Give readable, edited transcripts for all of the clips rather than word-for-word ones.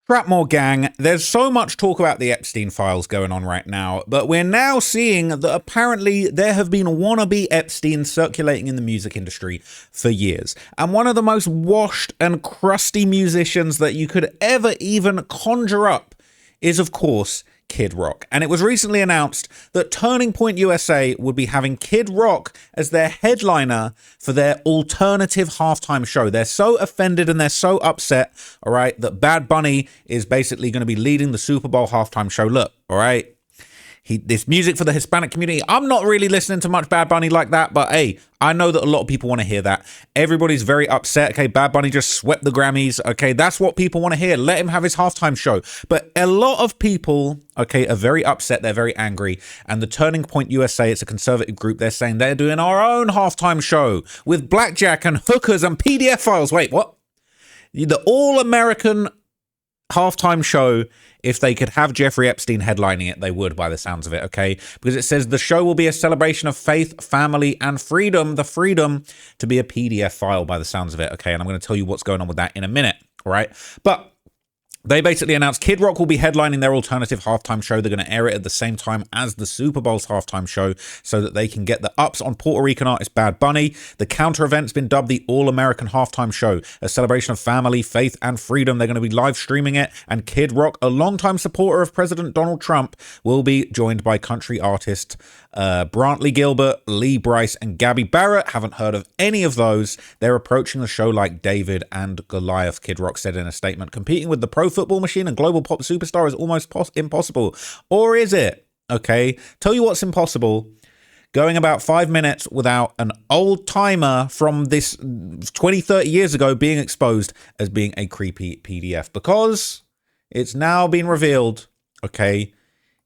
Trapmore gang, there's so much talk about the Epstein files going on right now, but we're now seeing that apparently there have been wannabe Epstein circulating in the music industry for years. And one of the most washed and crusty musicians that you could ever even conjure up is, of course, Kid Rock. And it was recently announced that Turning Point USA would be having Kid Rock as their headliner for their alternative halftime show. They're so offended and they're so upset, all right, that Bad Bunny is basically going to be leading the Super Bowl halftime show. Look, all right, this music for the Hispanic community. I'm not really listening to much Bad Bunny like that, but hey, I know that a lot of people want to hear that. Everybody's very upset. Okay, Bad Bunny just swept the Grammys. Okay, that's what people want to hear. Let him have his halftime show. But a lot of people, okay, are very upset. They're very angry. And the Turning Point USA, it's a conservative group. They're saying they're doing our own halftime show with blackjack and hookers and PDF files. Wait, what? The all-American halftime show. If they could have Jeffrey Epstein headlining it, they would, by the sounds of it, okay? Because it says the show will be a celebration of faith, family, and freedom. The freedom to be a PDF file, by the sounds of it, okay? And I'm going to tell you what's going on with that in a minute, all right? But they basically announced Kid Rock will be headlining their alternative halftime show. They're going to air it at the same time as the Super Bowl's halftime show so that they can get the ups on Puerto Rican artist Bad Bunny. The counter event's been dubbed the All-American Halftime Show, a celebration of family, faith, and freedom. They're going to be live streaming it, and Kid Rock, a longtime supporter of President Donald Trump, will be joined by country artist Brantley Gilbert, Lee Brice, and Gabby Barrett. Haven't heard of any of those. They're approaching the show like David and Goliath, Kid Rock said in a statement. Competing with the pro football machine and global pop superstar is almost impossible. Or is it? Okay, tell you what's impossible. Going about 5 minutes without an old timer from this 20, 30 years ago being exposed as being a creepy PDF. Because it's now been revealed, okay,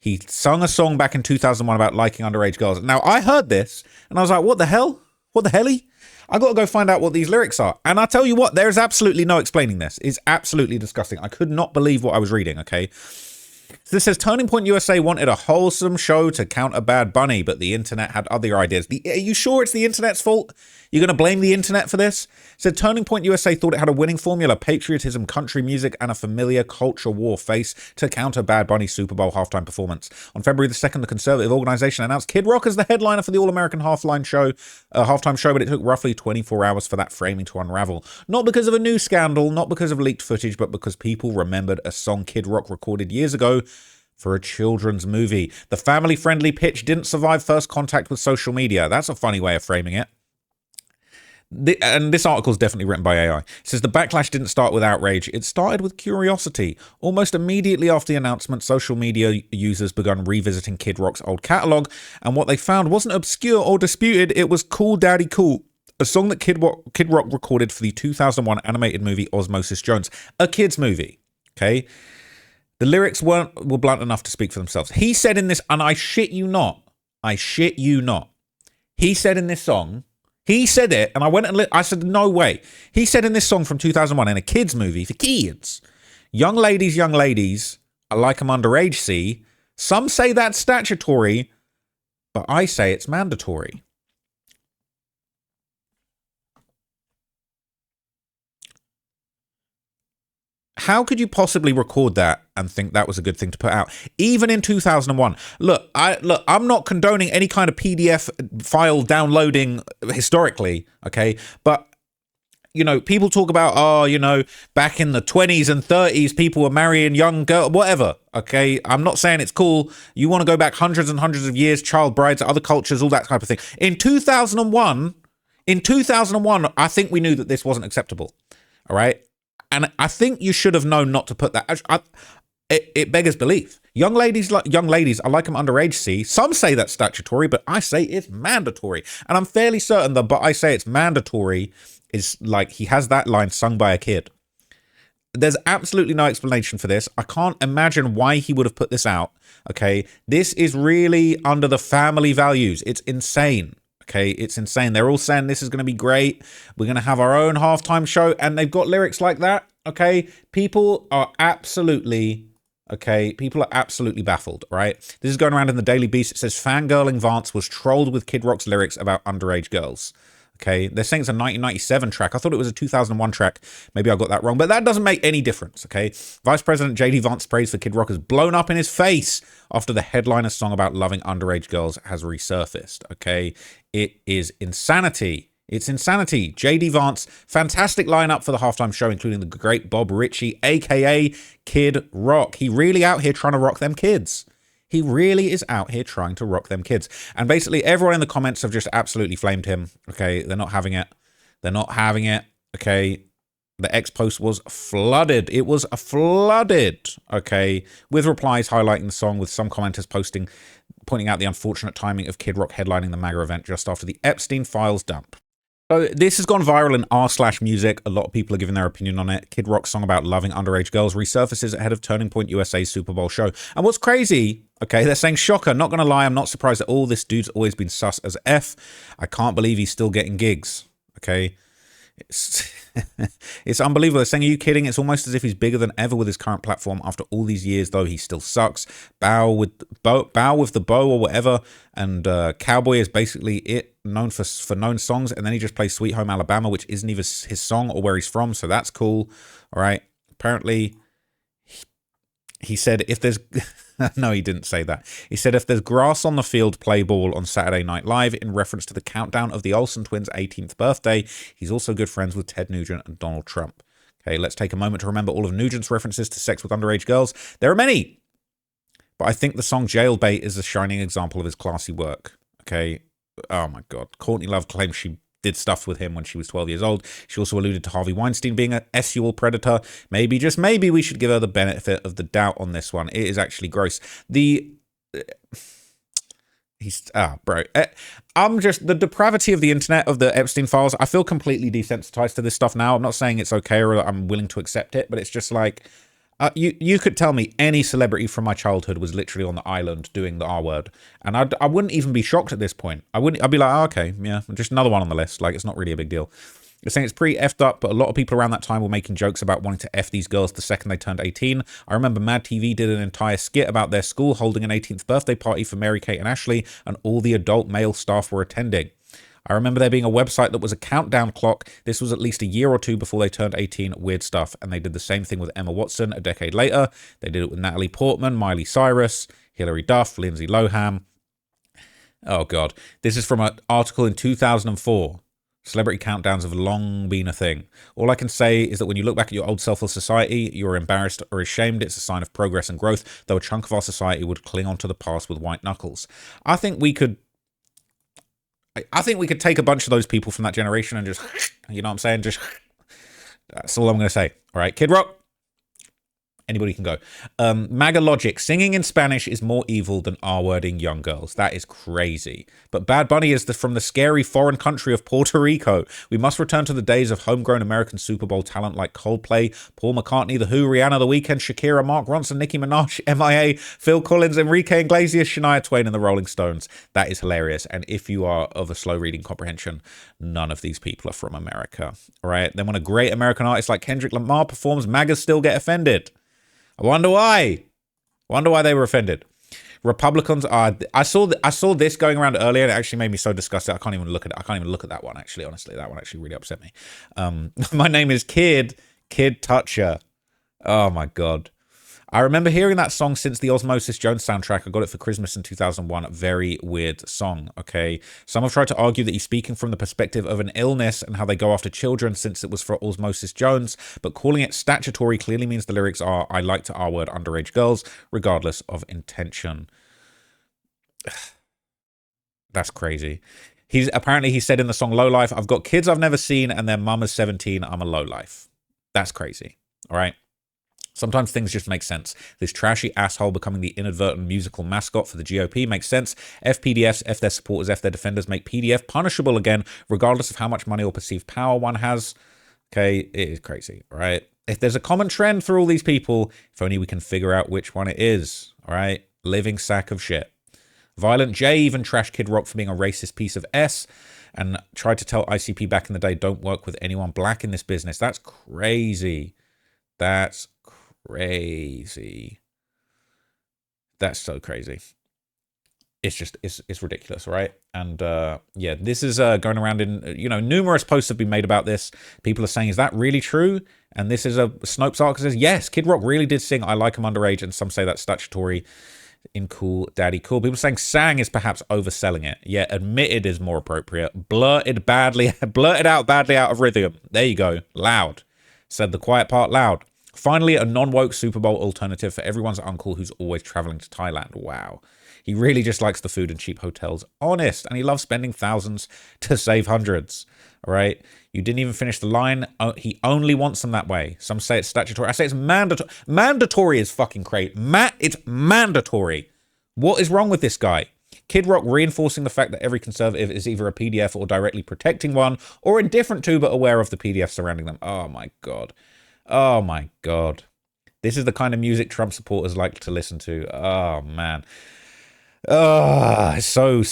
he sung a song back in 2001 about liking underage girls. Now, I heard this, and I was like, what the hell? What the helly? I got to go find out what these lyrics are. And I tell you what, there's absolutely no explaining this. It's absolutely disgusting. I could not believe what I was reading, okay? So this says, Turning Point USA wanted a wholesome show to counter Bad Bunny, but the internet had other ideas. Are you sure it's the internet's fault? You're going to blame the internet for this? It said, Turning Point USA thought it had a winning formula, patriotism, country music, and a familiar culture war face to counter Bad Bunny's Super Bowl halftime performance. On February the 2nd, the conservative organization announced Kid Rock as the headliner for the All-American halftime show, but it took roughly 24 hours for that framing to unravel. Not because of a new scandal, not because of leaked footage, but because people remembered a song Kid Rock recorded years ago for a children's movie. The family-friendly pitch didn't survive first contact with social media. That's a funny way of framing it. And this article is definitely written by AI. It says the backlash didn't start with outrage. It started with curiosity. Almost immediately after the announcement, social media users began revisiting Kid Rock's old catalogue, and what they found wasn't obscure or disputed. It was Cool Daddy Cool, a song that Kid Rock recorded for the 2001 animated movie Osmosis Jones, a kid's movie. Okay. The lyrics were blunt enough to speak for themselves. He said in this, and I shit you not, he said in this song, he said it, and I went and I said, no way. He said in this song from 2001, in a kid's movie for kids, young ladies, I like 'em underage, see? Some say that's statutory, but I say it's mandatory. How could you possibly record that and think that was a good thing to put out? Even in 2001. Look, I'm not condoning any kind of PDF file downloading historically, okay? But, you know, people talk about, oh, you know, back in the 20s and 30s, people were marrying young girls, whatever, okay? I'm not saying it's cool. You want to go back hundreds and hundreds of years, child brides, other cultures, all that type of thing. In 2001, I think we knew that this wasn't acceptable, all right? And I think you should have known not to put that. It beggars belief. Young ladies, I like them underage, see? Some say that's statutory, but I say it's mandatory. And I'm fairly certain that, but I say it's mandatory is like he has that line sung by a kid. There's absolutely no explanation for this. I can't imagine why he would have put this out, okay? This is really under the family values. It's insane. Okay, it's insane. They're all saying this is going to be great. We're going to have our own halftime show. And they've got lyrics like that. Okay, people are absolutely baffled, right? This is going around in the Daily Beast. It says fangirling Vance was trolled with Kid Rock's lyrics about underage girls. Okay, they're saying it's a 1997 track. I thought it was a 2001 track. Maybe I got that wrong, but that doesn't make any difference, okay? Vice President J.D. Vance's praise for Kid Rock has blown up in his face after the headliner song about loving underage girls has resurfaced, okay? It is insanity. It's insanity. J.D. Vance, fantastic lineup for the halftime show, including the great Bob Ritchie, a.k.a. Kid Rock. He really out here trying to rock them kids. He really is out here trying to rock them kids. And basically everyone in the comments have just absolutely flamed him. Okay, they're not having it. They're not having it. Okay, the X post was flooded. It was flooded, okay, with replies highlighting the song, with some commenters pointing out the unfortunate timing of Kid Rock headlining the MAGA event just after the Epstein files dump. So this has gone viral in r/music. A lot of people are giving their opinion on it. Kid Rock's song about loving underage girls resurfaces ahead of Turning Point USA's Super Bowl show. And what's crazy, okay, they're saying, shocker, not going to lie, I'm not surprised at all. This dude's always been sus as F. I can't believe he's still getting gigs, okay? It's, it's unbelievable. They're saying, are you kidding? It's almost as if he's bigger than ever with his current platform after all these years, though he still sucks. Bow with the bow or whatever. And Cowboy is basically it, known for known songs. And then he just plays Sweet Home Alabama, which isn't even his song or where he's from. So that's cool. All right. Apparently, he said if there's... No, he didn't say that. He said, if there's grass on the field, play ball on Saturday Night Live, in reference to the countdown of the Olsen twins' 18th birthday. He's also good friends with Ted Nugent and Donald Trump. Okay, let's take a moment to remember all of Nugent's references to sex with underage girls. There are many, but I think the song Jailbait is a shining example of his classy work. Okay, oh my God. Courtney Love claims she did stuff with him when she was 12 years old. She also alluded to Harvey Weinstein being a sexual predator. Maybe, just maybe, we should give her the benefit of the doubt on this one. It is actually gross. I'm just, the depravity of the internet, of the Epstein files, I feel completely desensitized to this stuff now. I'm not saying it's okay or I'm willing to accept it, but it's just like, you could tell me any celebrity from my childhood was literally on the island doing the R word, and I wouldn't even be shocked at this point. I'd be like, oh, okay, yeah, just another one on the list. Like, it's not really a big deal. They're saying it's pretty effed up, but a lot of people around that time were making jokes about wanting to F these girls the second they turned 18. I remember Mad TV did an entire skit about their school holding an 18th birthday party for Mary Kate and Ashley, and all the adult male staff were attending. I remember there being a website that was a countdown clock. This was at least a year or two before they turned 18. Weird stuff. And they did the same thing with Emma Watson a decade later. They did it with Natalie Portman, Miley Cyrus, Hilary Duff, Lindsay Lohan. Oh, God. This is from an article in 2004. Celebrity countdowns have long been a thing. All I can say is that when you look back at your old self or society, you're embarrassed or ashamed. It's a sign of progress and growth, though a chunk of our society would cling on to the past with white knuckles. I think we could take a bunch of those people from that generation and just, you know what I'm saying? Just, that's all I'm going to say. All right, Kid Rock. Anybody can go. MAGA logic. Singing in Spanish is more evil than R-wording young girls. That is crazy. But Bad Bunny is from the scary foreign country of Puerto Rico. We must return to the days of homegrown American Super Bowl talent like Coldplay, Paul McCartney, The Who, Rihanna, The Weeknd, Shakira, Mark Ronson, Nicki Minaj, MIA, Phil Collins, Enrique Iglesias, Shania Twain, and the Rolling Stones. That is hilarious. And if you are of a slow reading comprehension, none of these people are from America. All right. Then when a great American artist like Kendrick Lamar performs, MAGAs still get offended. I wonder why. They were offended. Republicans are... I saw this going around earlier, and it actually made me so disgusted. I can't even look at it. I can't even look at that one, actually, honestly. That one actually really upset me. My name is Kid Toucher. Oh, my God. I remember hearing that song since the Osmosis Jones soundtrack. I got it for Christmas in 2001. A very weird song, okay? Some have tried to argue that he's speaking from the perspective of an illness and how they go after children since it was for Osmosis Jones, but calling it statutory clearly means the lyrics are, I like to R-word underage girls, regardless of intention. That's crazy. He said in the song Lowlife, I've got kids I've never seen and their mum is 17. I'm a lowlife. That's crazy, all right? Sometimes things just make sense. This trashy asshole becoming the inadvertent musical mascot for the GOP makes sense. F PDFs, F their supporters, F their defenders, make PDF punishable again, regardless of how much money or perceived power one has. Okay, it is crazy, all right? If there's a common trend for all these people, if only we can figure out which one it is, all right? Living sack of shit. Violent J even trashed Kid Rock for being a racist piece of S and tried to tell ICP back in the day, don't work with anyone black in this business. That's crazy. That's crazy. That's so crazy. it's ridiculous, right? And yeah, this is going around in, you know, numerous posts have been made about this. People are saying, is that really true? And this is a Snopes article says, yes, Kid Rock really did sing I Like Him Underage, and some say that's statutory in Cool Daddy Cool. People saying sang is perhaps overselling it. Yeah, admitted is more appropriate. Blurted out badly out of rhythm. There you go. Loud. Said the quiet part loud. Finally, a non-woke Super Bowl alternative for everyone's uncle who's always traveling to Thailand. Wow. He really just likes the food and cheap hotels. Honest. And he loves spending thousands to save hundreds. All right. You didn't even finish the line. He only wants them that way. Some say it's statutory. I say it's mandatory. Mandatory is fucking great. It's mandatory. What is wrong with this guy? Kid Rock reinforcing the fact that every conservative is either a PDF or directly protecting one, or indifferent to but aware of the PDF surrounding them. Oh my God. Oh my God. This is the kind of music Trump supporters like to listen to. Oh man. Oh, so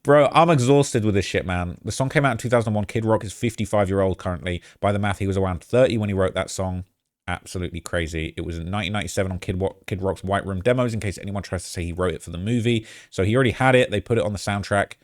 bro, I'm exhausted with this shit, man. The song came out in 2001. Kid Rock is 55-year-old currently. By the math, he was around 30 when he wrote that song. Absolutely crazy. It was in 1997 on Kid Rock's White Room demos, in case anyone tries to say he wrote it for the movie. So he already had it. They put it on the soundtrack,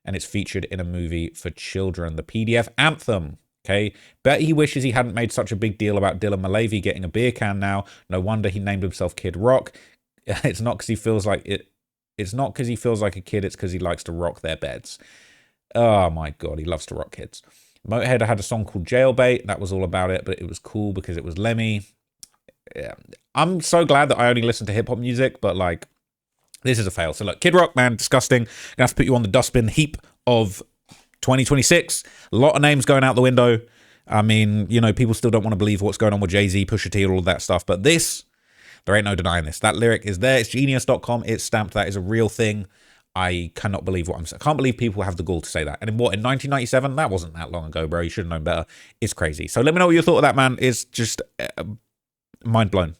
and it's featured in a movie for children. The PDF anthem. Okay, bet he wishes he hadn't made such a big deal about Dylan Mulvaney getting a beer can now. No wonder he named himself Kid Rock. It's not because he feels like it. It's not because he feels like a kid. It's because he likes to rock their beds. Oh my God, he loves to rock kids. Motorhead had a song called Jailbait. That was all about it, but it was cool because it was Lemmy. Yeah. I'm so glad that I only listen to hip hop music, but like, this is a fail. So look, Kid Rock, man, disgusting. Gonna have to put you on the dustbin heap of 2026. A lot of names going out the window. I mean, you know, people still don't want to believe what's going on with Jay-Z, Pusha T, all of that stuff, but this, there ain't no denying this. That lyric is there. It's genius.com. It's stamped. That is a real thing. I cannot believe what I'm saying. I can't believe people have the gall to say that. And in 1997? That wasn't that long ago, bro. You should have known better. It's crazy. So let me know what your thought of that, man. It's just mind blown.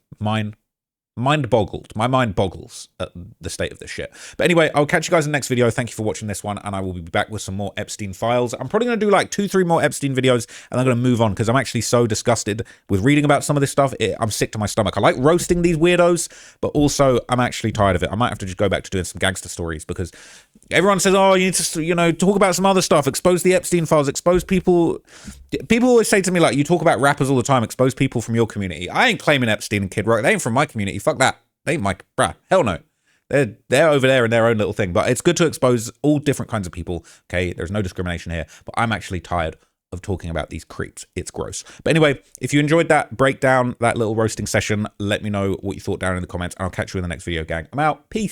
Mind boggled. My mind boggles at the state of this shit. But anyway, I'll catch you guys in the next video. Thank you for watching this one, and I will be back with some more Epstein files. I'm probably going to do like 2-3 more Epstein videos, and I'm going to move on because I'm actually so disgusted with reading about some of this stuff. I'm sick to my stomach. I like roasting these weirdos, but also I'm actually tired of it. I might have to just go back to doing some gangster stories because everyone says, oh, you need to, you know, talk about some other stuff, expose the Epstein files, expose people. People always say to me, like, you talk about rappers all the time, expose people from your community. I ain't claiming Epstein and Kid Rock. They ain't from my community. Fuck that. They ain't my, bruh, hell no. They're over there in their own little thing. But it's good to expose all different kinds of people, okay? There's no discrimination here. But I'm actually tired of talking about these creeps. It's gross. But anyway, if you enjoyed that breakdown, that little roasting session, let me know what you thought down in the comments. And I'll catch you in the next video, gang. I'm out. Peace.